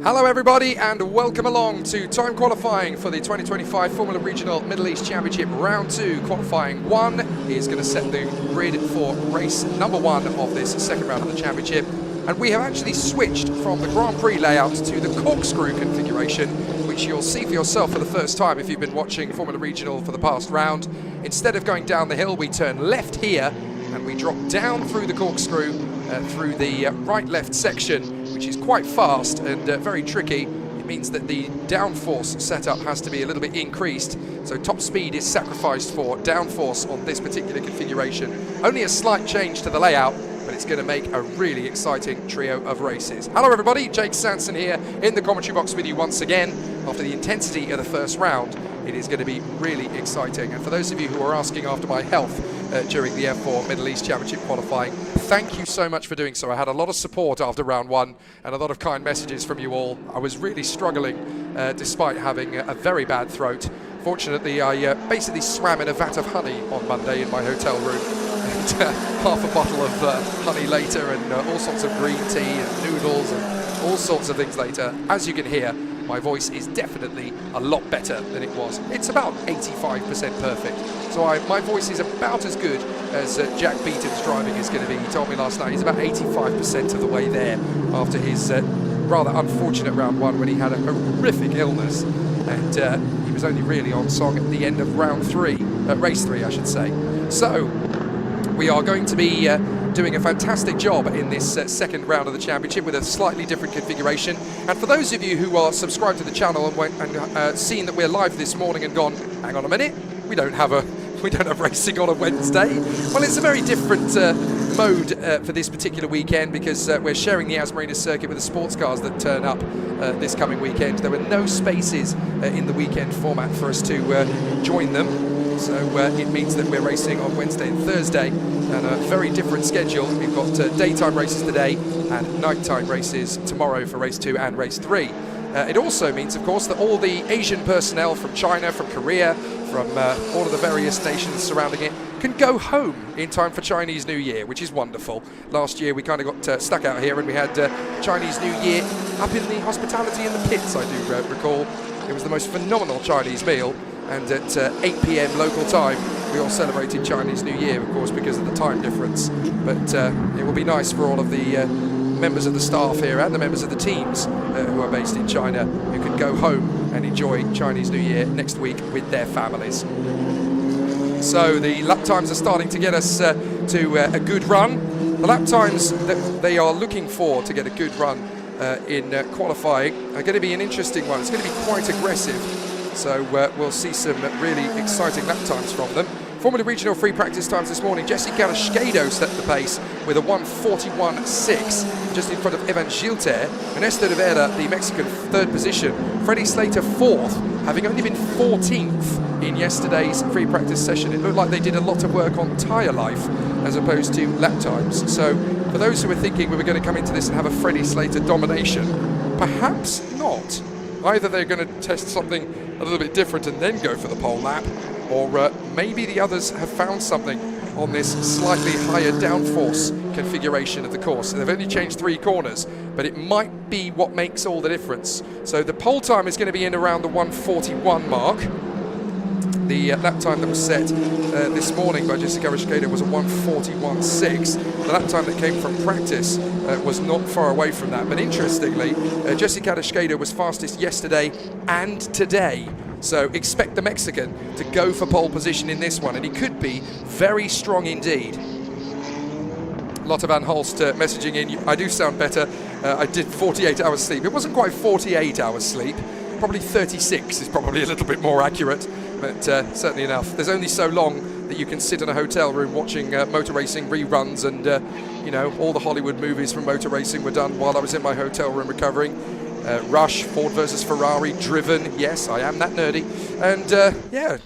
Hello everybody and welcome along to time qualifying for the 2025 Formula Regional Middle East Championship Round 2. Qualifying 1 is going to set the grid for race number 1 of this second round of the championship. And we have actually switched from the Grand Prix layout to the corkscrew configuration, which you'll see for yourself for the first time if you've been watching Formula Regional for the past round. Instead of going down the hill, we turn left here and we drop down through the corkscrew through the right-left section, which is quite fast and very tricky. It means that the downforce setup has to be a little bit increased, so top speed is sacrificed for downforce on this particular configuration. Only a slight change to the layout, but it's going to make a really exciting trio of races. Hello everybody, Jake Sanson here in the commentary box with you once again. After the intensity of the first round, it is going to be really exciting. And for those of you who are asking after my health during the F4 Middle East Championship qualifying, thank you so much for doing so. I had a lot of support after round 1 and a lot of kind messages from you all. I was really struggling despite having a very bad throat. Fortunately, I basically swam in a vat of honey on Monday in my hotel room. And half a bottle of honey later, and all sorts of green tea and noodles and all sorts of things later. As you can hear, my voice is definitely a lot better than it was. It's about 85% perfect. So my voice is about as good as Jack Beaton's driving is going to be. He told me last night he's about 85% of the way there after his rather unfortunate round 1 when he had a horrific illness. And he was only really on song at the end of round 3, race 3 I should say. So we are going to be doing a fantastic job in this second round of the championship with a slightly different configuration. And for those of you who are subscribed to the channel and seen that we're live this morning and gone, hang on a minute, we don't have racing on a Wednesday. Well, it's a very different mode for this particular weekend because we're sharing the Marina circuit with the sports cars that turn up this coming weekend. There were no spaces in the weekend format for us to join them. So it means that we're racing on Wednesday and Thursday, and a very different schedule. We've got daytime races today and nighttime races tomorrow for race 2 and race 3. It also means, of course, that all the Asian personnel from China, from Korea, from all of the various nations surrounding it can go home in time for Chinese New Year, which is wonderful. Last year we kind of got stuck out here and we had Chinese New Year up in the hospitality in the pits, I do recall. It was the most phenomenal Chinese meal. And at 8 p.m. local time, we all celebrated Chinese New Year, of course, because of the time difference. But it will be nice for all of the members of the staff here and the members of the teams who are based in China who can go home and enjoy Chinese New Year next week with their families. So the lap times are starting to get us to a good run. The lap times that they are looking for to get a good run in qualifying are going to be an interesting one. It's going to be quite aggressive. So we'll see some really exciting lap times from them. Formula Regional free practice times this morning. Jesse Carrasquedo set the pace with a 1:41.6 just in front of Evan Gilter. Ernesto Rivera, the Mexican, 3rd position. Freddie Slater 4th, having only been 14th in yesterday's free practice session. It looked like they did a lot of work on tyre life as opposed to lap times. So for those who were thinking we were going to come into this and have a Freddie Slater domination, perhaps not. Either they're going to test something a little bit different and then go for the pole lap, or maybe the others have found something on this slightly higher downforce configuration of the course. They've only changed 3 corners, but it might be what makes all the difference. So the pole time is going to be in around the 1:41 mark. The lap time that was set this morning by Jesse Carrasquedo was a 1:41.6. The lap time that came from practice was not far away from that. But interestingly, Jesse Carrasquedo was fastest yesterday and today. So expect the Mexican to go for pole position in this one, and he could be very strong indeed. Lotte van Holst messaging in, I do sound better. I did 48 hours sleep. It wasn't quite 48 hours sleep. Probably 36 is probably a little bit more accurate, but certainly enough. There's only so long that you can sit in a hotel room watching motor racing reruns, and you know, all the Hollywood movies from motor racing were done while I was in my hotel room recovering. Rush, Ford versus Ferrari, Driven, yes, I am that nerdy. And yeah,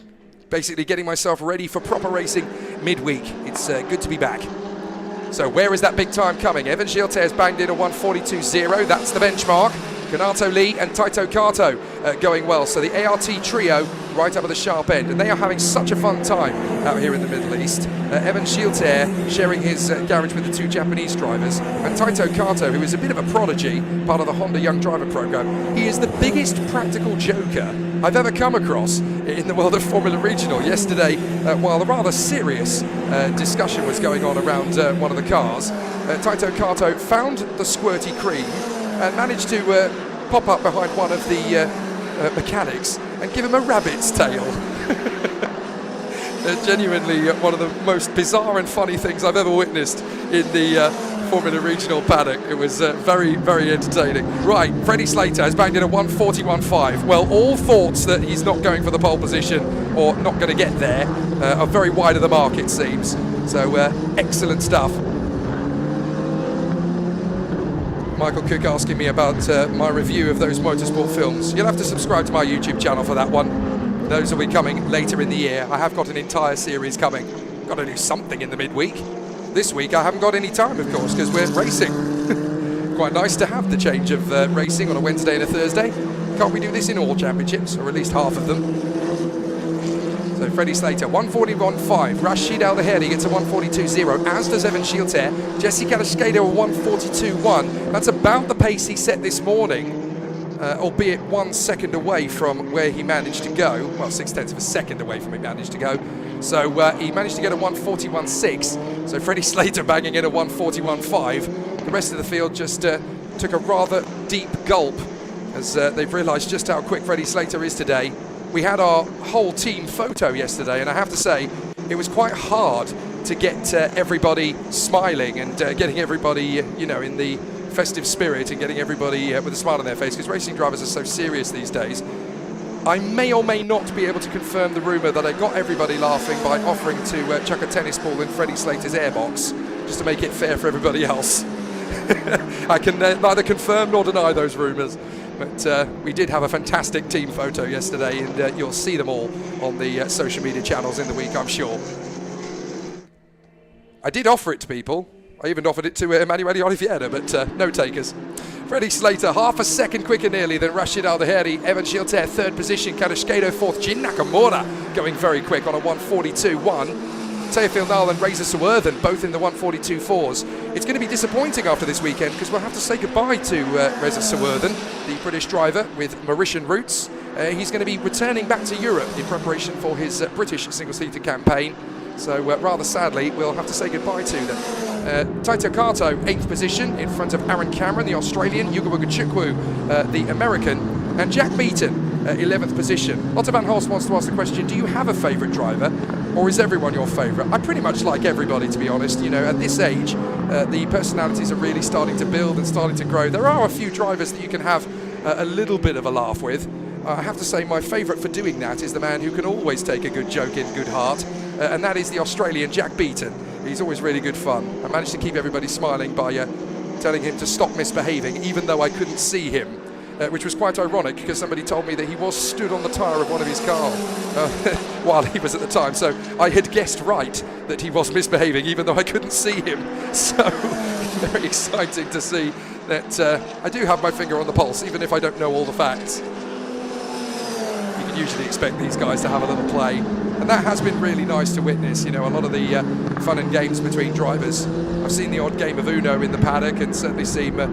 basically getting myself ready for proper racing midweek. It's good to be back. So where is that big time coming? Evan Gilter has banged in a 1:42.0, that's the benchmark. Kanato Lee and Taito Kato going well. So the ART trio right up at the sharp end, and they are having such a fun time out here in the Middle East. Evan Schielter sharing his garage with the two Japanese drivers, and Taito Kato, who is a bit of a prodigy, part of the Honda Young Driver program. He is the biggest practical joker I've ever come across in the world of Formula Regional. Yesterday, while a rather serious discussion was going on around one of the cars, Taito Kato found the squirty cream and managed to pop up behind one of the mechanics and give him a rabbit's tail. Genuinely one of the most bizarre and funny things I've ever witnessed in the Formula Regional paddock. It was very, very entertaining. Right, Freddie Slater has banged in a 1:41.5. Well, all thoughts that he's not going for the pole position or not going to get there are very wide of the mark, it seems. So excellent stuff. Michael Cook asking me about my review of those motorsport films. You'll have to subscribe to my YouTube channel for that one. Those will be coming later in the year. I have got an entire series coming. Got to do something in the midweek. This week I haven't got any time, of course, because we're racing. Quite nice to have the change of racing on a Wednesday and a Thursday. Can't we do this in all championships, or at least half of them? So Freddie Slater, 1:41.5. Rashid Al-Daheri gets a 1:42.0, as does Evan Schielter. Jesse Cadascado, a 1:42.1. That's about the pace he set this morning, albeit 1 second away from where he managed to go. Well, 0.6 of a second away from where he managed to go. So he managed to get a 1:41.6. So Freddie Slater banging in a 1:41.5. The rest of the field just took a rather deep gulp as they've realised just how quick Freddie Slater is today. We had our whole team photo yesterday, and I have to say it was quite hard to get everybody smiling and getting everybody, in the festive spirit and getting everybody with a smile on their face, because racing drivers are so serious these days. I may or may not be able to confirm the rumour that I got everybody laughing by offering to chuck a tennis ball in Freddie Slater's airbox, just to make it fair for everybody else. I can neither confirm nor deny those rumours, but we did have a fantastic team photo yesterday, and you'll see them all on the social media channels in the week, I'm sure. I did offer it to people. I even offered it to Emanuele Oliveira, but no takers. Freddie Slater, half a second quicker nearly than Rashid Al-Daheri. Evan Schielter, third position. Kadashkado, fourth. Jin Nakamura going very quick on a 1:42.1. Teofil Nal and Reza Suwerthan, both in the 1:42.4s. It's going to be disappointing after this weekend, because we'll have to say goodbye to Reza Suwerthan, the British driver with Mauritian roots. He's going to be returning back to Europe in preparation for his British single-seater campaign. So rather sadly, we'll have to say goodbye to them. Taito Kato, 8th position, in front of Aaron Cameron, the Australian, Yugo Wagachukwu, the American, and Jack Beaton, 11th position. Lotte van Hulst wants to ask the question, do you have a favourite driver, or is everyone your favourite? I pretty much like everybody, to be honest. At this age, the personalities are really starting to build and starting to grow. There are a few drivers that you can have a little bit of a laugh with. I have to say my favourite for doing that is the man who can always take a good joke in good heart, and that is the Australian Jack Beaton. He's always really good fun. I managed to keep everybody smiling by telling him to stop misbehaving, even though I couldn't see him, which was quite ironic, because somebody told me that he was stood on the tyre of one of his cars while he was at the time. So I had guessed right that he was misbehaving, even though I couldn't see him. So very exciting to see that I do have my finger on the pulse, even if I don't know all the facts. Usually expect these guys to have a little play, and that has been really nice to witness. A lot of the fun and games between drivers. I've seen the odd game of Uno in the paddock, and certainly seen a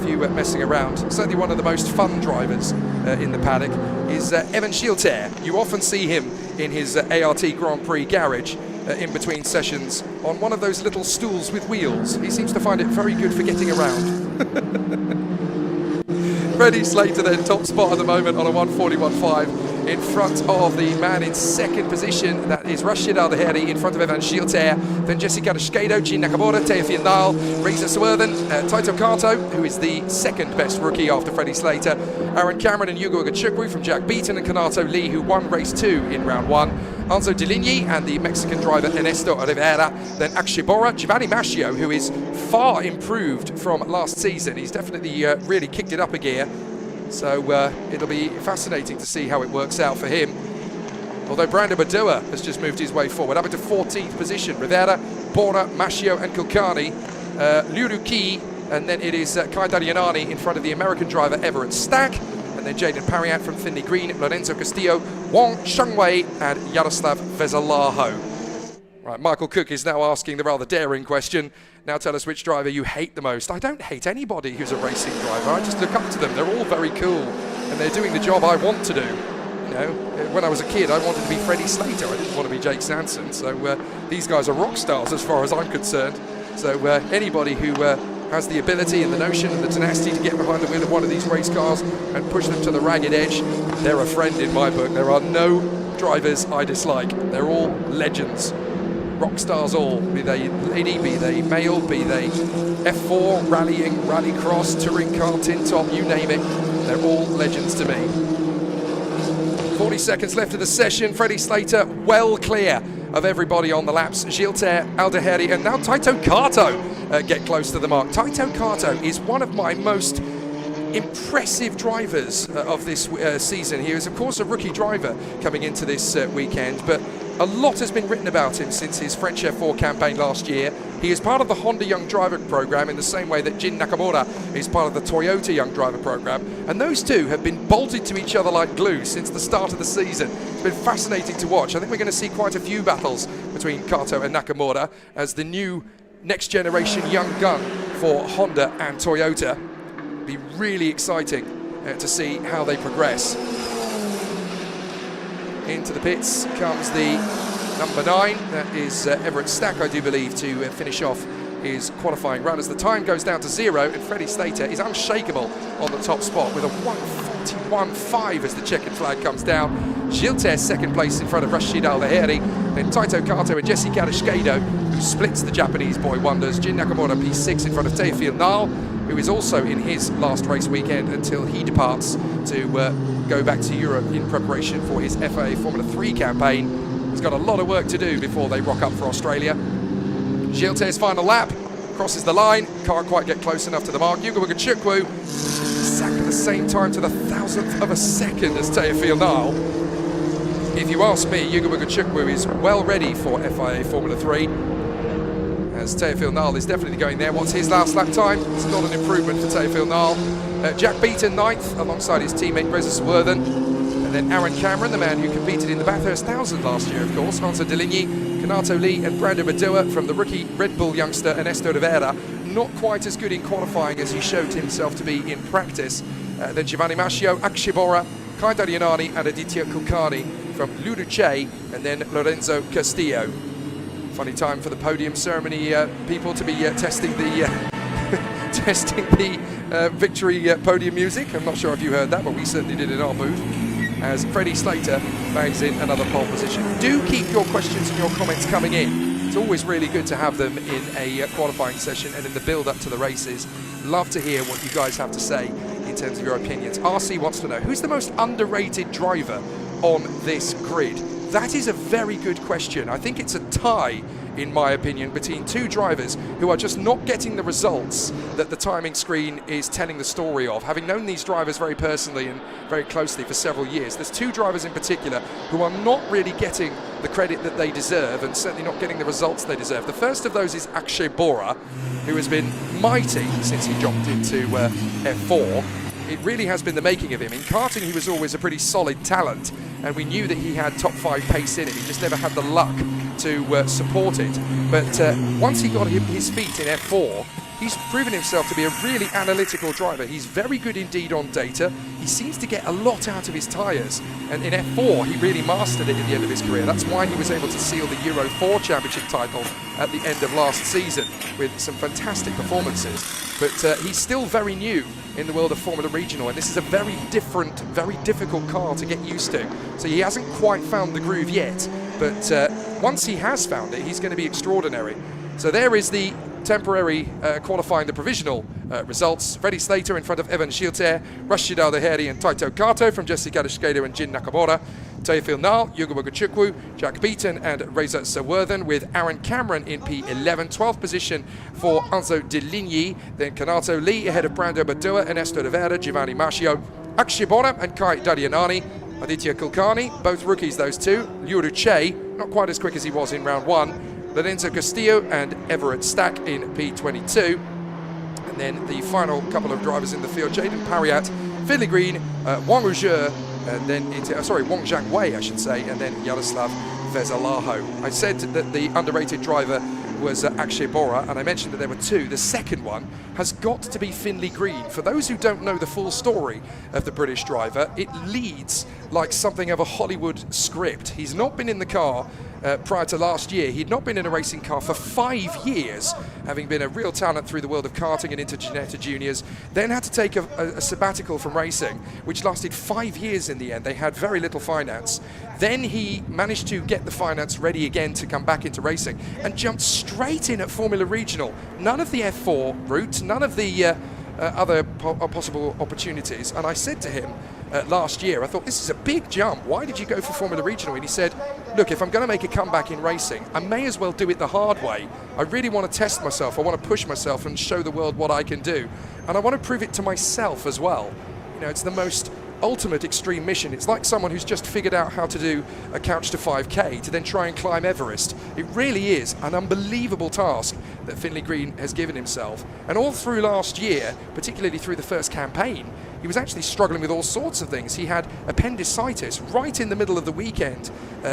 few messing around. Certainly one of the most fun drivers in the paddock is Evan Schielter. You often see him in his ART Grand Prix garage in between sessions on one of those little stools with wheels. He seems to find it very good for getting around. Freddie Slater then top spot at the moment on a 1:41.5 in front of the man in second position. That is Rashid Al-Daheri in front of Evan Schielter. Then Jesse Cadascado, Jin Nakamura, Teofil Nal, Reza Suwerthan, Taito Kato, who is the second best rookie after Freddie Slater. Aaron Cameron and Yugo Wagachukwu from Jack Beaton, and Kanato Lee, who won race 2 in round 1. Anzo Deligny and the Mexican driver Ernesto Rivera. Then Akshibora, Giovanni Mascio, who is far improved from last season. He's definitely really kicked it up a gear. So it'll be fascinating to see how it works out for him. Although Brandon Badua has just moved his way forward, up into 14th position. Rivera, Bora, Mascio and Kulkarni, Luruki, and then it is Kai Daryanani in front of the American driver Everett Stack. And and then Jaden Pariat from Finley Green, Lorenzo Castillo, Wang Shengwei, and Yaroslav Vezalaho. Right, Michael Cook is now asking the rather daring question. Now tell us which driver you hate the most. I don't hate anybody who's a racing driver. I just look up to them. They're all very cool, and they're doing the job I want to do. You know, when I was a kid, I wanted to be Freddie Slater. I didn't want to be Jake Sanson. So these guys are rock stars as far as I'm concerned. So anybody who has the ability and the notion and the tenacity to get behind the wheel of one of these race cars and push them to the ragged edge, they're a friend in my book. There are no drivers I dislike. They're all legends. Rock stars all, be they lady, be they male, be they F4, rallying, rallycross, touring car, tin top, you name it, they're all legends to me. 40 seconds left of the session. Freddie Slater well clear of everybody on the laps. Gilter Aldeheri and now Taito Kato get close to the mark. Taito Kato is one of my most impressive drivers of this season. He is of course a rookie driver coming into this weekend, but a lot has been written about him since his French F4 campaign last year. He is part of the Honda Young Driver program in the same way that Jin Nakamura is part of the Toyota Young Driver program. And those two have been bolted to each other like glue since the start of the season. It's been fascinating to watch. I think we're going to see quite a few battles between Kato and Nakamura as the new next generation young gun for Honda and Toyota. It'll be really exciting to see how they progress. Into the pits comes the number 9, that is Everett Stack, I do believe, to finish off his qualifying run as the time goes down to 0, and Freddie Slater is unshakable on the top spot with a 1:41.5 as the checkered flag comes down. Gilter second place in front of Rashid Aldeheri, then Taito Kato and Jesse Karashkedo, who splits the Japanese boy wonders. Jin Nakamura P6 in front of Teofil Nal, who is also in his last race weekend until he departs to go back to Europe in preparation for his FIA Formula 3 campaign. He's got a lot of work to do before they rock up for Australia. Gilter's final lap, crosses the line, can't quite get close enough to the mark. Yugo Wagachukwu, exactly the same time to the 1,000th of a second as Teofil Nal. If you ask me, Yugo Wagachukwu is well ready for FIA Formula 3. As Teofil Nal is definitely going there. What's his last lap time? It's not an improvement for Teofil Nal. Jack Beaton 9th alongside his teammate Reza Swerden. And then Aaron Cameron, the man who competed in the Bathurst 1000 last year, of course. Hansa Deligny, Kanato Lee and Brando Badua from the rookie Red Bull youngster Ernesto Rivera. Not quite as good in qualifying as he showed himself to be in practice. Then Giovanni Mascio, Akshibora, Kai Darianani and Aditya Kulkarni from Luduce, and then Lorenzo Castillo. Funny time for the podium ceremony people to be testing the testing the victory podium music. I'm not sure if you heard that, but we certainly did in our booth. As Freddie Slater bags in another pole position. Do keep your questions and your comments coming in. It's always really good to have them in a qualifying session and in the build-up to the races. Love to hear what you guys have to say in terms of your opinions. RC wants to know, who's the most underrated driver on this grid? That is a very good question. I think it's a tie, in my opinion, between two drivers who are just not getting the results that the timing screen is telling the story of. Having known these drivers very personally and very closely for several years, there's two drivers in particular who are not really getting the credit that they deserve and certainly not getting the results they deserve. The first of those is Akshay Bora, who has been mighty since he jumped into F4. It really has been the making of him. In karting, he was always a pretty solid talent, and we knew that he had top 5 pace in him. He just never had the luck to support it. But once he got his feet in F4, he's proven himself to be a really analytical driver. He's very good indeed on data. He seems to get a lot out of his tyres. And in F4, he really mastered it at the end of his career. That's why he was able to seal the Euro 4 Championship title at the end of last season with some fantastic performances. But he's still very new in the world of Formula Regional, and this is a very different, very difficult car to get used to. So he hasn't quite found the groove yet, but once he has found it, he's going to be extraordinary. So there is the temporary qualifying, the provisional results. Freddie Slater in front of Evan Gilter, Rashid Aldeheri and Taito Kato from Jesse Karashkedo and Jin Nakamura. Teofil Nal, Yugo Wagachukwu, Jack Beaton and Reza Sawurthan, with Aaron Cameron in P11. 12th position for Anzo Deligny. Then Kanato Lee ahead of Brando Badua, Ernesto Rivera, Giovanni Mascio, Akshibora and Kai Darianani. Aditya Kulkarni, both rookies those two. Luduce, not quite as quick as he was in round 1. Lorenzo Castillo and Everett Stack in P22. And then the final couple of drivers in the field, Jaden Pariat Finley Green, Wang Ruzhe, and then Wang Zhangwei, I should say, and then Yaroslav Vezalaho. I said that the underrated driver was Akshay Bora, and I mentioned that there were two. The second one has got to be Finley Green. For those who don't know the full story of the British driver, it leads like something of a Hollywood script. He's not been in the car prior to last year. He'd not been in a racing car for 5 years, having been a real talent through the world of karting and into Ginetta Juniors, then had to take a sabbatical from racing, which lasted 5 years in the end. They had very little finance. Then he managed to get the finance ready again to come back into racing and jumped straight in at Formula Regional. None of the F4 route, none of the other possible opportunities. And I said to him last year, I thought, this is a big jump. Why did you go for Formula Regional? And he said, look, if I'm going to make a comeback in racing, I may as well do it the hard way. I really want to test myself. I want to push myself and show the world what I can do. And I want to prove it to myself as well. You know, it's the most ultimate extreme mission. It's like someone who's just figured out how to do a couch to 5K to then try and climb Everest. It really is an unbelievable task that Finley Green has given himself. And all through last year, particularly through the first campaign, he was actually struggling with all sorts of things. He had appendicitis right in the middle of the weekend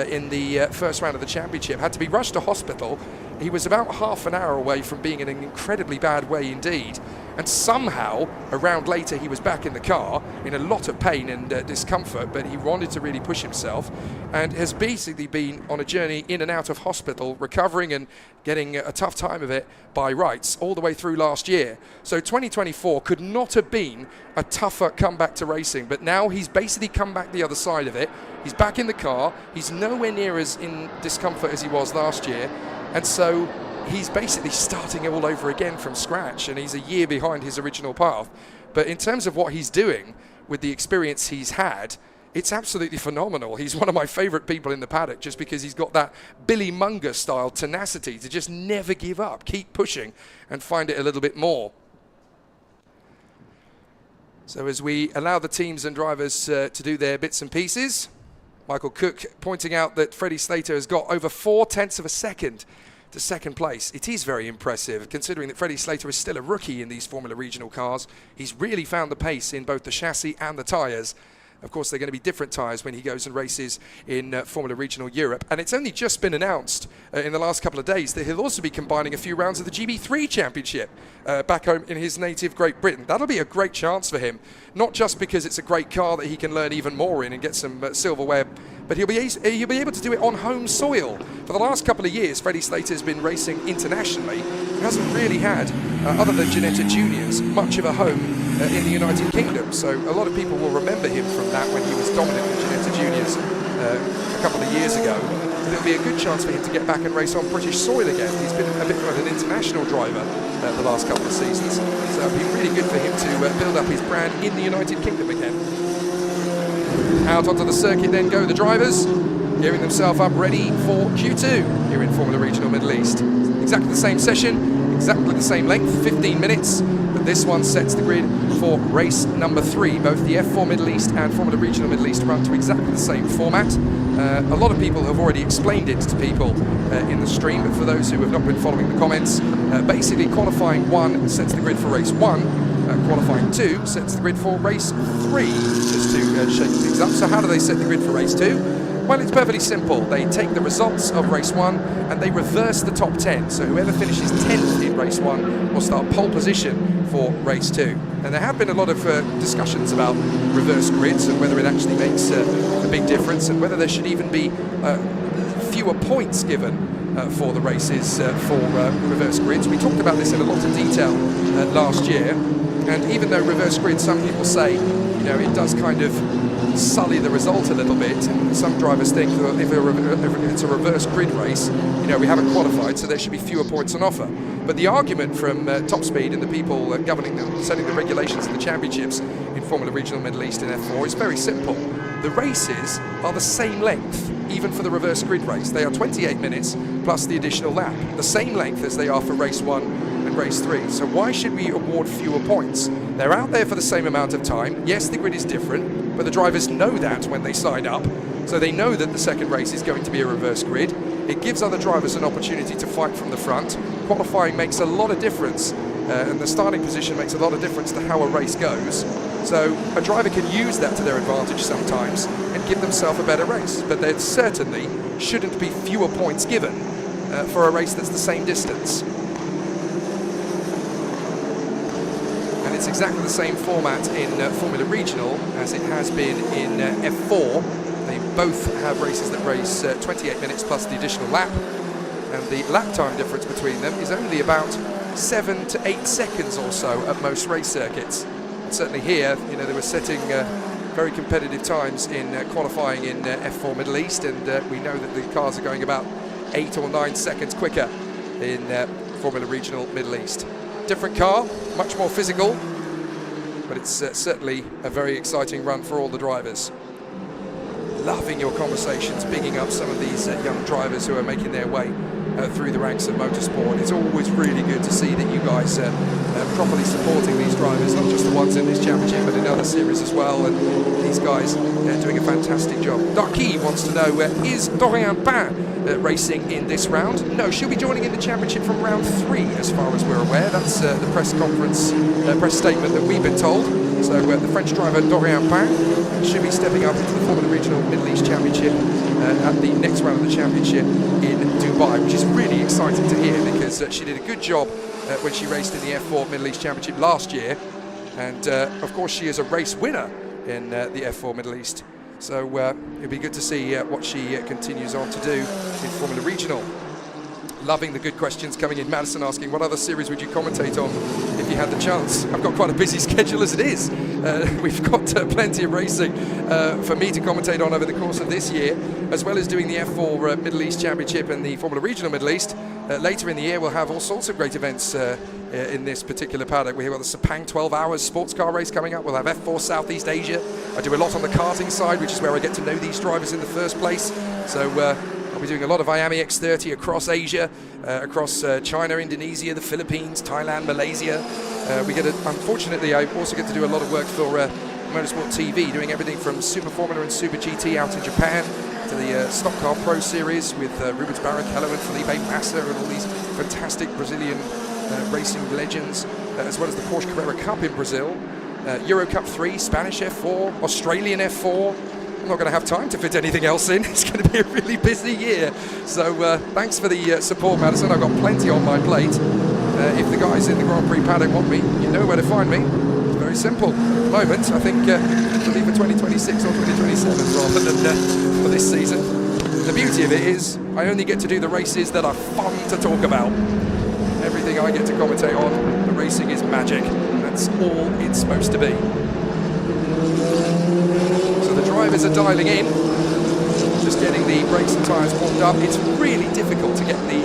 in the first round of the championship, had to be rushed to hospital. He was about half an hour away from being in an incredibly bad way indeed. And somehow, a round later, he was back in the car in a lot of pain and discomfort, but he wanted to really push himself and has basically been on a journey in and out of hospital, recovering and getting a tough time of it by rights all the way through last year. So 2024 could not have been a tougher comeback to racing, but now he's basically come back the other side of it. He's back in the car. He's nowhere near as in discomfort as he was last year. And so he's basically starting all over again from scratch, and he's a year behind his original path. But in terms of what he's doing with the experience he's had, it's absolutely phenomenal. He's one of my favourite people in the paddock just because he's got that Billy Munger style tenacity to just never give up, keep pushing and find it a little bit more. So as we allow the teams and drivers to do their bits and pieces, Michael Cook pointing out that Freddie Slater has got over 0.4 of a second to second place. It is very impressive, considering that Freddie Slater is still a rookie in these Formula Regional cars. He's really found the pace in both the chassis and the tyres. Of course, they're going to be different tyres when he goes and races in Formula Regional Europe. And it's only just been announced in the last couple of days that he'll also be combining a few rounds of the GB3 Championship back home in his native Great Britain. That'll be a great chance for him, not just because it's a great car that he can learn even more in and get some silverware, but he'll be able to do it on home soil. For the last couple of years, Freddie Slater's been racing internationally. He hasn't really had, other than Ginetta Juniors, much of a home in the United Kingdom. So a lot of people will remember him from that when he was dominant in Ginetta Juniors a couple of years ago. But it'll be a good chance for him to get back and race on British soil again. He's been a bit of an international driver the last couple of seasons. So it'll be really good for him to build up his brand in the United Kingdom again. Out onto the circuit then go the drivers, gearing themselves up ready for Q2 here in Formula Regional Middle East. Exactly the same session, exactly the same length, 15 minutes, but this one sets the grid for race number 3. Both the F4 Middle East and Formula Regional Middle East run to exactly the same format. A lot of people have already explained it to people in the stream, but for those who have not been following the comments, basically qualifying 1 sets the grid for race 1. Qualifying 2 sets the grid for race 3, just to shake things up. So how do they set the grid for race 2? Well, it's perfectly simple. They take the results of race 1 and they reverse the top 10. So whoever finishes 10th in race 1 will start pole position for race 2. And there have been a lot of discussions about reverse grids and whether it actually makes a big difference and whether there should even be fewer points given for the races for reverse grids. We talked about this in a lot of detail last year. And even though reverse grid, some people say, you know, it does kind of sully the result a little bit. And some drivers think that if it's a reverse grid race, you know, we haven't qualified, so there should be fewer points on offer. But the argument from Top Speed and the people governing setting the regulations of the championships in Formula Regional Middle East and F4 is very simple. The races are the same length, even for the reverse grid race. They are 28 minutes plus the additional lap, the same length as they are for race 1 and race 3. So why should we award fewer points? They're out there for the same amount of time. Yes, the grid is different, but the drivers know that when they sign up. So they know that the second race is going to be a reverse grid. It gives other drivers an opportunity to fight from the front. Qualifying makes a lot of difference, and the starting position makes a lot of difference to how a race goes. So a driver can use that to their advantage sometimes and give themselves a better race, but there certainly shouldn't be fewer points given for a race that's the same distance. And it's exactly the same format in Formula Regional as it has been in F4. They both have races that race 28 minutes plus the additional lap, and the lap time difference between them is only about 7 to 8 seconds or so at most race circuits. And certainly here, you know, they were setting very competitive times in qualifying in F4 Middle East, and we know that the cars are going about 8 or 9 seconds quicker in Formula Regional Middle East. Different car, much more physical, but it's certainly a very exciting run for all the drivers. Loving your conversations, bigging up some of these young drivers who are making their way through the ranks of motorsport. It's always really good to see that you guys are properly supporting these drivers, not just the ones in this championship, but in other series as well. And these guys are doing a fantastic job. Darky wants to know, is Dorian Pain racing in this round? No, she'll be joining in the championship from round 3, as far as we're aware. That's the press conference, press statement that we've been told. So the French driver Dorian Pain should be stepping up into the Formula Regional Middle East Championship at the next round of the championship in Dubai, which is really exciting to hear, because she did a good job when she raced in the F4 Middle East Championship last year, and of course she is a race winner in the F4 Middle East, so it'll be good to see what she continues on to do in Formula Regional. Loving the good questions coming in. Madison asking, what other series would you commentate on if you had the chance? I've got quite a busy schedule as it is. We've got plenty of racing for me to commentate on over the course of this year, as well as doing the F4 Middle East Championship and the Formula Regional Middle East. Later in the year, we'll have all sorts of great events in this particular paddock. We've got the Sepang 12 Hours sports car race coming up. We'll have F4 Southeast Asia. I do a lot on the karting side, which is where I get to know these drivers in the first place. So I'll be doing a lot of Miami X30 across Asia, across China, Indonesia, the Philippines, Thailand, Malaysia. Unfortunately, I also get to do a lot of work for Motorsport TV, doing everything from Super Formula and Super GT out in Japan to the Stock Car Pro Series with Rubens Barrichello and Felipe Massa and all these fantastic Brazilian racing legends, as well as the Porsche Carrera Cup in Brazil, Euro Cup 3, Spanish F4, Australian F4. I'm not going to have time to fit anything else in. It's going to be a really busy year. So thanks for the support, Madison. I've got plenty on my plate. If the guys in the Grand Prix paddock want me, you know where to find me. It's very simple. At the moment, I think it'll be for 2026 or 2027 rather than for this season. The beauty of it is I only get to do the races that are fun to talk about. Everything I get to commentate on, the racing is magic. That's all it's supposed to be. So the drivers are dialing in, just getting the brakes and tyres warmed up. It's really difficult to get the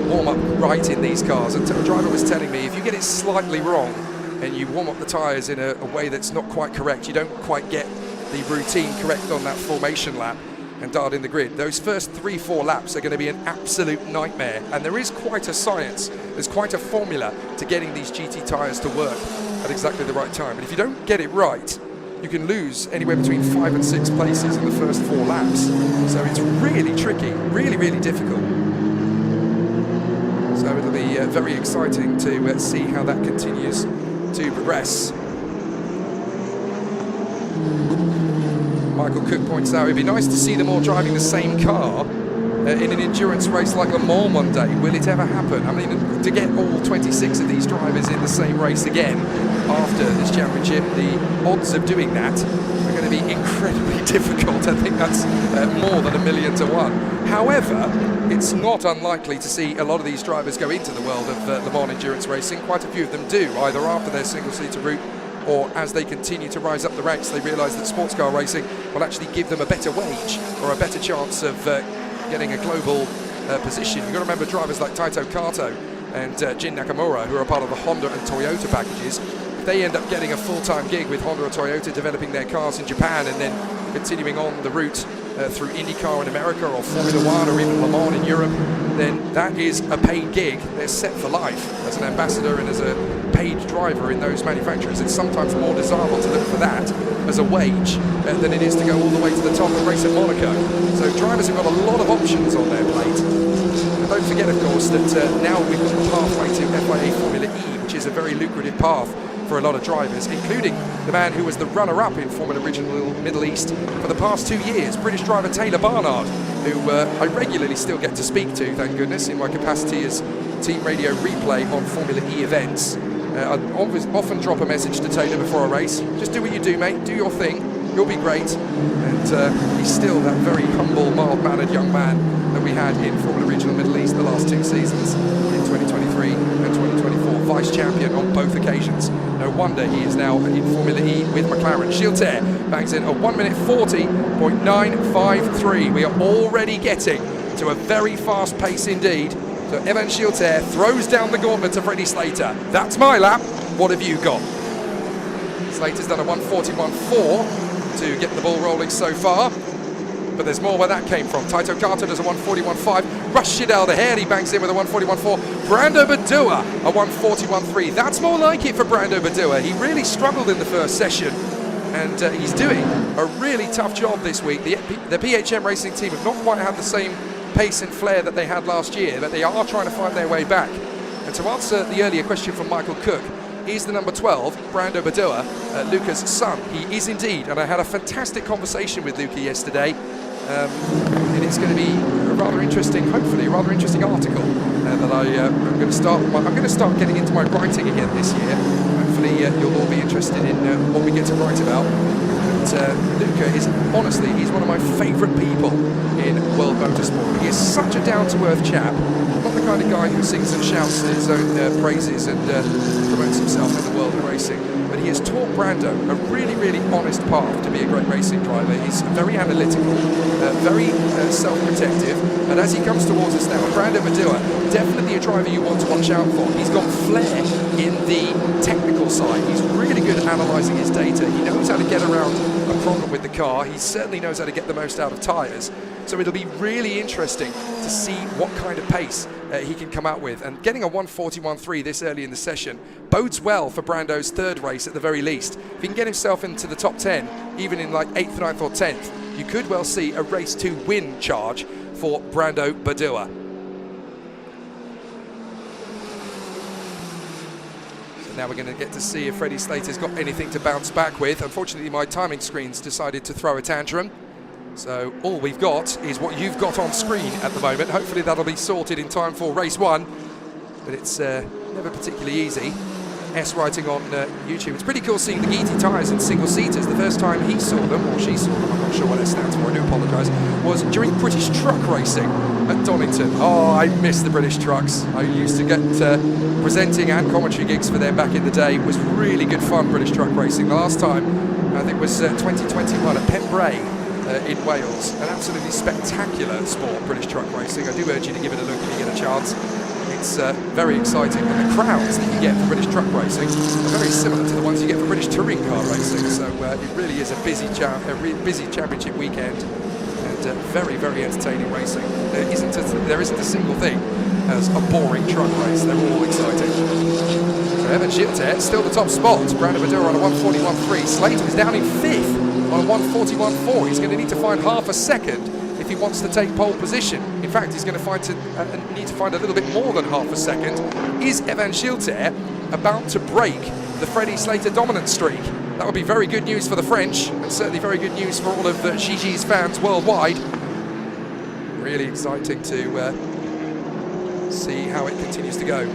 warm-up right in these cars. And a driver was telling me, if you get it slightly wrong and you warm up the tyres in a way that's not quite correct, you don't quite get the routine correct on that formation lap and dialed in the grid, those first 3-4 laps are going to be an absolute nightmare. And there is quite a science, there's quite a formula to getting these GT tyres to work at exactly the right time. But if you don't get it right, you can lose anywhere between 5 and 6 places in the first 4 laps. So it's really tricky, really, really difficult. So it'll be very exciting to see how that continues to progress. Michael Cook points out, it'd be nice to see them all driving the same car in an endurance race like Le Mans one day. Will it ever happen? I mean, to get all 26 of these drivers in the same race again after this championship, the odds of doing that are going to be incredibly difficult. I think that's more than 1,000,000 to 1. However, it's not unlikely to see a lot of these drivers go into the world of Le Mans endurance racing. Quite a few of them do, either after their single-seater route or as they continue to rise up the ranks, they realise that sports car racing will actually give them a better wage or a better chance of getting a global position. You've got to remember drivers like Taito Kato and Jin Nakamura, who are a part of the Honda and Toyota packages. If they end up getting a full-time gig with Honda or Toyota developing their cars in Japan and then continuing on the route through IndyCar in America or Formula One or even Le Mans in Europe, then that is a paid gig. They're set for life as an ambassador and as a paid driver in those manufacturers. It's sometimes more desirable to look for that as a wage than it is to go all the way to the top and race at Monaco. So drivers have got a lot of options on their plate. And don't forget, of course, that now we've got the pathway to FIA Formula E, which is a very lucrative path for a lot of drivers, including the man who was the runner-up in Formula Regional Middle East for the past 2 years, British driver Taylor Barnard, who I regularly still get to speak to, thank goodness, in my capacity as team radio replay on Formula E events. I often drop a message to Taylor before a race. Just do what you do, mate. Do your thing. You'll be great. And he's still that very humble, mild-mannered young man that we had in Formula Regional Middle East the last 2 seasons, in 2023 and 2024. Vice champion on both occasions. No wonder he is now in Formula E with McLaren. Gilles bangs in a 1 minute 40.953. We are already getting to a very fast pace indeed. So Evan Gilles throws down the gauntlet to Freddie Slater. That's my lap. What have you got? Slater's done a 141.4 to get the ball rolling so far. But there's more where that came from. Taito Carter does a 141.5. Rashid Al Daher, he bangs in with a 141.4. Brando Badua, a 141.3. That's more like it for Brando Badua. He really struggled in the first session. And he's doing a really tough job this week. The PHM Racing team have not quite had the same pace and flair that they had last year, but they are trying to find their way back. And to answer the earlier question from Michael Cook, is the number 12, Brando Badua, Luca's son? He is indeed, and I had a fantastic conversation with Luca yesterday, and it's going to be a rather interesting, hopefully a rather interesting article that I'm going to start. I'm going to start getting into my writing again this year. Hopefully you'll all be interested in what we get to write about. Luca is, honestly, he's one of my favourite people in world motorsport. He is such a down-to-earth chap, not the kind of guy who sings and shouts his own praises and promotes himself in the world of racing. But he has taught Brando a really, really honest path to be a great racing driver. He's very analytical, very self-protective, and as he comes towards us now, Brando Badua, definitely a driver you want to watch out for. He's got flair in the technical side. He's really good at analysing his data. He knows how to get around a problem with the car. He certainly knows how to get the most out of tyres. So it'll be really interesting to see what kind of pace he can come out with. And getting a 141.3 this early in the session bodes well for Brando's third race at the very least. If he can get himself into the top 10, even in like 8th, 9th or 10th, you could well see a race 2 win charge for Brando Badua. So now we're going to get to see if Freddie Slater's got anything to bounce back with. Unfortunately, my timing screen's decided to throw a tantrum. So all we've got is what you've got on screen at the moment. Hopefully that'll be sorted in time for race 1. But it's never particularly easy. S writing on YouTube. It's pretty cool seeing the Geety tyres in single-seaters. The first time he saw them, or she saw them, I'm not sure what that stands for, I do apologise, was during British truck racing at Donington. Oh, I miss the British trucks. I used to get presenting and commentary gigs for them back in the day. It was really good fun, British truck racing. The last time, I think, was 2021 at Pembrey in Wales. An absolutely spectacular sport, British truck racing. I do urge you to give it a look if you get a chance. It's very exciting, and the crowds that you get for British truck racing are very similar to the ones you get for British touring car racing. So it really is a busy championship weekend, and very, very entertaining racing. There isn't a single thing as a boring truck race. They're all exciting. So Evan Gilles still the top spot. Brando Badua on a 141.3. Slater is down in 5th on a 141.4. He's going to need to find half a second if he wants to take pole position. In fact, he's going to need to find a little bit more than half a second. Is Evan Gilles about to break the Freddie Slater dominance streak? That would be very good news for the French, and certainly very good news for all of Gigi's fans worldwide. Really exciting to see how it continues to go.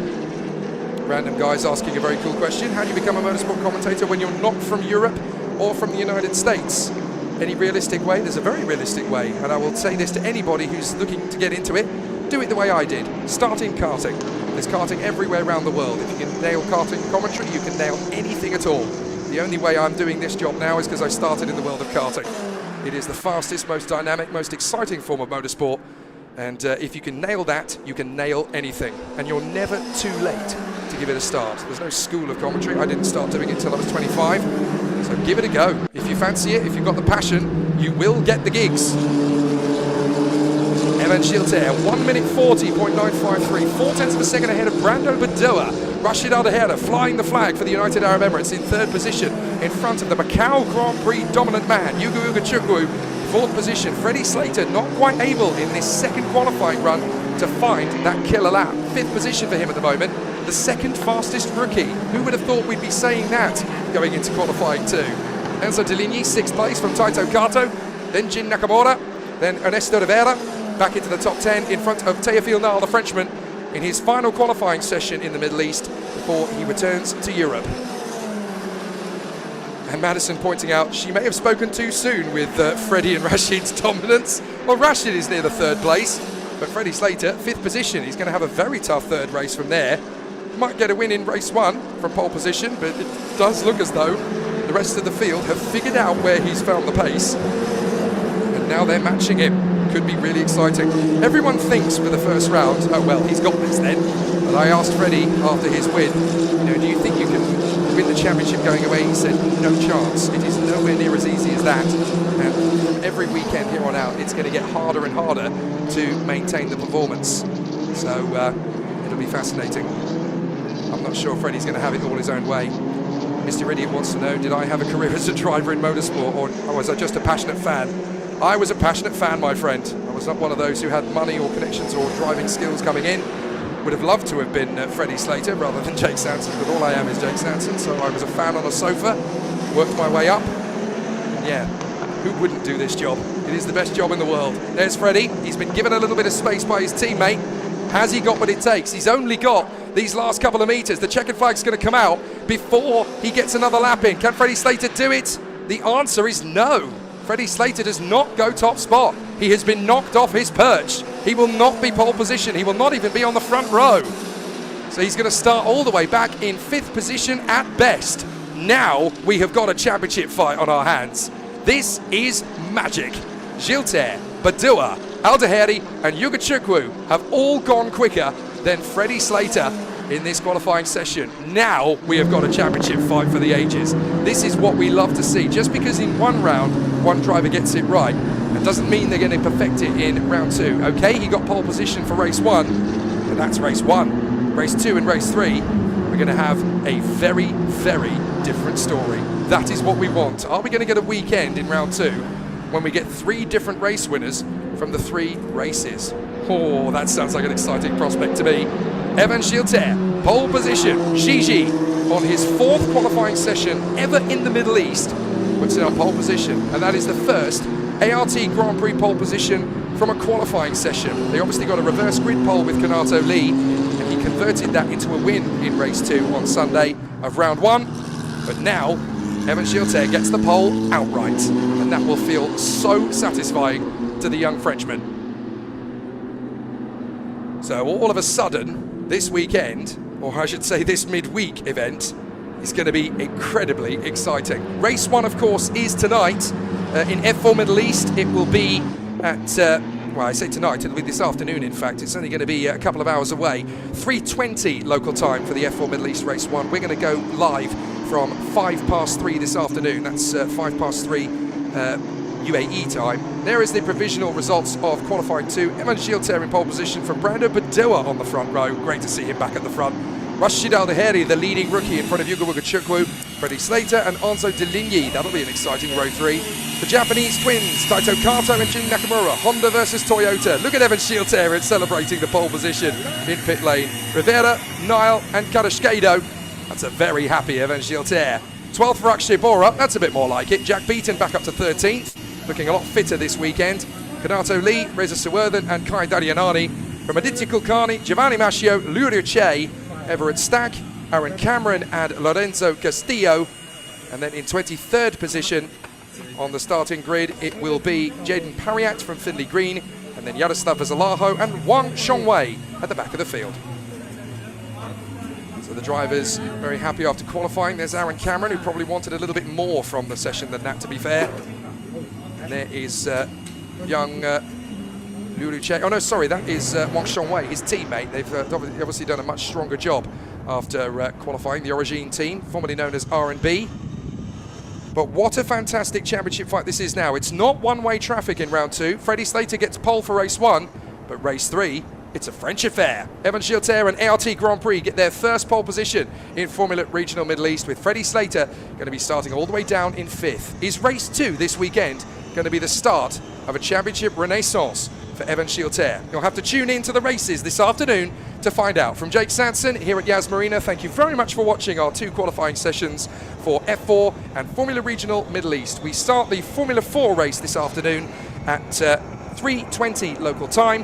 Random guys asking a very cool question. How do you become a motorsport commentator when you're not from Europe or from the United States? Any realistic way? There's a very realistic way, and I will say this to anybody who's looking to get into it: do it the way I did. Start in karting. There's karting everywhere around the world. If you can nail karting commentary, you can nail anything at all. The only way I'm doing this job now is because I started in the world of karting. It is the fastest, most dynamic, most exciting form of motorsport, and if you can nail that, you can nail anything, and you're never too late to give it a start. There's no school of commentary. I didn't start doing it until I was 25. So give it a go. If you fancy it, if you've got the passion, you will get the gigs. Evan Gilles, 1 minute 40.953, 4/10 of a second ahead of Brando Badua. Rashid Al Daher flying the flag for the United Arab Emirates in 3rd position in front of the Macau Grand Prix dominant man, Yugo Chukwu. 4th position, Freddie Slater not quite able in this second qualifying run to find that killer lap. 5th position for him at the moment. The 2nd fastest rookie. Who would have thought we'd be saying that going into qualifying 2? Enzo Deligny, 6th place from Taito Kato, then Jin Nakamura, then Ernesto Rivera, back into the top 10 in front of Teofil Nal, the Frenchman, in his final qualifying session in the Middle East before he returns to Europe. And Madison pointing out she may have spoken too soon with Freddie and Rashid's dominance. Well, Rashid is near the 3rd place, but Freddie Slater, 5th position. He's going to have a very tough 3rd race from there. Might get a win in race 1 from pole position, but it does look as though the rest of the field have figured out where he's found the pace. And now they're matching him. Could be really exciting. Everyone thinks for the first round, oh well, he's got this then. But I asked Freddie after his win, do you think you can win the championship going away? He said, no chance. It is nowhere near as easy as that. And every weekend here on out, it's going to get harder and harder to maintain the performance. So it'll be fascinating. I'm not sure Freddie's going to have it all his own way. Mr. Idiot wants to know, did I have a career as a driver in motorsport, or was I just a passionate fan? I was a passionate fan, my friend. I was not one of those who had money or connections or driving skills coming in. Would have loved to have been Freddie Slater rather than Jake Sanson, but all I am is Jake Sanson. So I was a fan on a sofa, worked my way up. And yeah, who wouldn't do this job? It is the best job in the world. There's Freddie. He's been given a little bit of space by his teammate. Has he got what it takes? He's only got these last couple of meters. The checkered flag's going to come out before he gets another lap in. Can Freddie Slater do it? The answer is no. Freddie Slater does not go top spot. He has been knocked off his perch. He will not be pole position. He will not even be on the front row. So he's going to start all the way back in 5th position at best. Now we have got a championship fight on our hands. This is magic. Gilter, Badua, Aldaheri and Yugachukwu have all gone quicker than Freddie Slater in this qualifying session. Now we have got a championship fight for the ages. This is what we love to see. Just because in one round one driver gets it right, it doesn't mean they're going to perfect it in round 2. Okay, he got pole position for race 1, but that's race 1. Race 2 and race 3, we're going to have a very, very different story. That is what we want. Are we going to get a weekend in round 2 when we get 3 different race winners from the 3 races? Oh, that sounds like an exciting prospect to me. Evan Gilter, pole position. Gigi, on his 4th qualifying session ever in the Middle East, puts it on pole position. And that is the first ART Grand Prix pole position from a qualifying session. They obviously got a reverse grid pole with Kanato Lee, and he converted that into a win in race 2 on Sunday of round 1. But now, Evan Gilter gets the pole outright, and that will feel so satisfying to the young Frenchman. So all of a sudden, this weekend, or I should say this midweek event, is going to be incredibly exciting. Race 1, of course, is tonight in F4 Middle East. It will be at, well, I say tonight, it'll be this afternoon, in fact. It's only going to be a couple of hours away. 3:20 local time for the F4 Middle East Race 1. We're going to go live from 3:05 this afternoon. That's 3:05 UAE time. There is the provisional results of qualifying 2. Evan Gilter in pole position from Brando Badua on the front row. Great to see him back at the front. Rashid Aldaheri, the leading rookie, in front of Yuga Chukwu, Freddie Slater and Enzo Deligny. That'll be an exciting row 3. The Japanese twins, Taito Kato and Jin Nakamura, Honda versus Toyota. Look at Evan Gilter celebrating the pole position in pit lane. Rivera, Nile and Karashkedo. That's a very happy Evan Gilter. 12th for Akshay Bora, that's a bit more like it. Jack Beaton back up to 13th. Looking a lot fitter this weekend. Kanato Lee, Reza Suwerthan and Kai Daryanani. From Aditya Kulkarni, Giovanni Mascio, Lurio Che, Everett Stack, Aaron Cameron and Lorenzo Castillo. And then in 23rd position on the starting grid, it will be Jaden Pariat from Finley Green, and then Yaroslav Vazalaho and Wang Shongwei at the back of the field. So the drivers very happy after qualifying. There's Aaron Cameron, who probably wanted a little bit more from the session than that, to be fair. And there is young Lulu Che. Oh no, sorry, that is Wang Shongwei, his teammate. They've obviously done a much stronger job after qualifying. The Origine team, formerly known as R&B. But what a fantastic championship fight this is now. It's not one-way traffic in round 2. Freddie Slater gets pole for race 1, but race 3, it's a French affair. Evan Gilter and ART Grand Prix get their first pole position in Formula Regional Middle East, with Freddie Slater going to be starting all the way down in 5th. Is race 2 this weekend going to be the start of a championship renaissance for Evan Schielter. You'll have to tune in to the races this afternoon to find out. From Jake Sanson here at Marina, thank you very much for watching our 2 qualifying sessions for F4 and Formula Regional Middle East. We start the Formula 4 race this afternoon at 3:20 local time,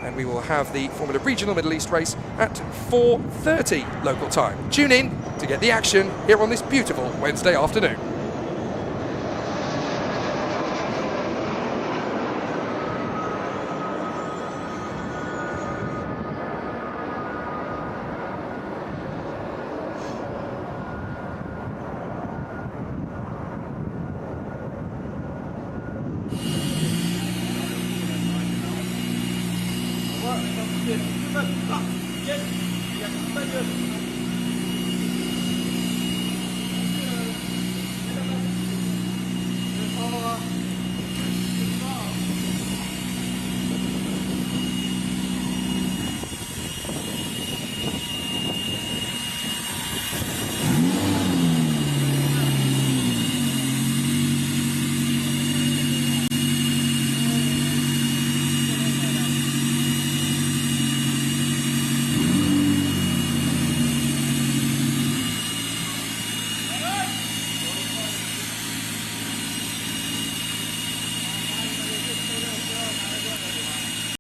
and we will have the Formula Regional Middle East race at 4:30 local time. Tune in to get the action here on this beautiful Wednesday afternoon.